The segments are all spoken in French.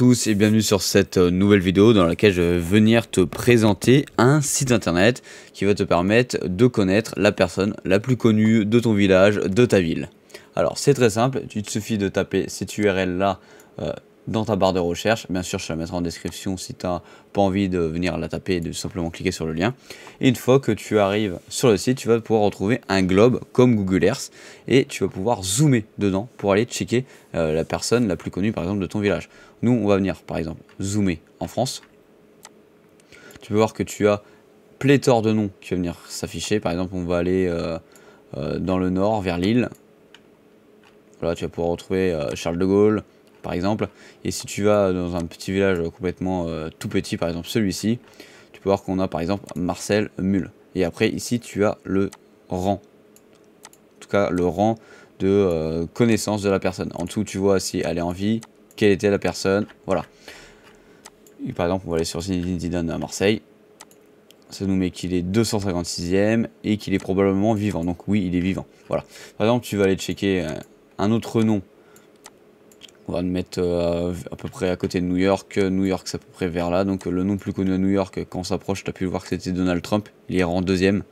Tous et bienvenue sur cette nouvelle vidéo dans laquelle je vais venir te présenter un site internet qui va te permettre de connaître la personne la plus connue de ton village, de ta ville. Alors c'est très simple, il te suffit de taper cette URL là dans ta barre de recherche. Bien sûr je te la mettrai en description si tu n'as pas envie de venir la taper et de simplement cliquer sur le lien. Et une fois que tu arrives sur le site, tu vas pouvoir retrouver un globe comme Google Earth et tu vas pouvoir zoomer dedans pour aller checker la personne la plus connue par exemple de ton village. Nous on va venir par exemple zoomer en France. Tu peux voir que tu as pléthore de noms qui vont venir s'afficher. Par exemple on va aller dans le nord vers Lille. Voilà, tu vas pouvoir retrouver Charles de Gaulle par exemple. Et si tu vas dans un petit village complètement tout petit, par exemple celui-ci, tu peux voir qu'on a par exemple Marcel Mule. Et après ici tu as le rang. En tout cas le rang de connaissance de la personne. En dessous tu vois si elle est en vie, quelle était la personne, voilà. Et par exemple on va aller sur Zinedine Zidane à Marseille. Ça nous met qu'il est 256e et qu'il est probablement vivant. Donc oui, il est vivant. Voilà. Par exemple, tu vas aller checker un autre nom. On va le mettre à peu près à côté de New York. New York, c'est à peu près vers là. Donc le nom le plus connu à New York, quand on s'approche, tu as pu le voir que c'était Donald Trump. Il est en deuxième.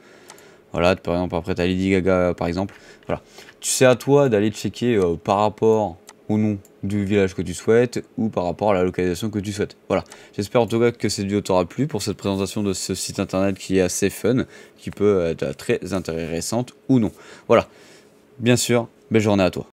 Voilà, par exemple, après tu as Lady Gaga, par exemple. Voilà. Tu sais à toi d'aller checker par rapport au nom du village que tu souhaites ou par rapport à la localisation que tu souhaites. Voilà, j'espère en tout cas que cette vidéo t'aura plu pour cette présentation de ce site internet qui est assez fun, qui peut être très intéressante ou non. Voilà, bien sûr, belle journée à toi.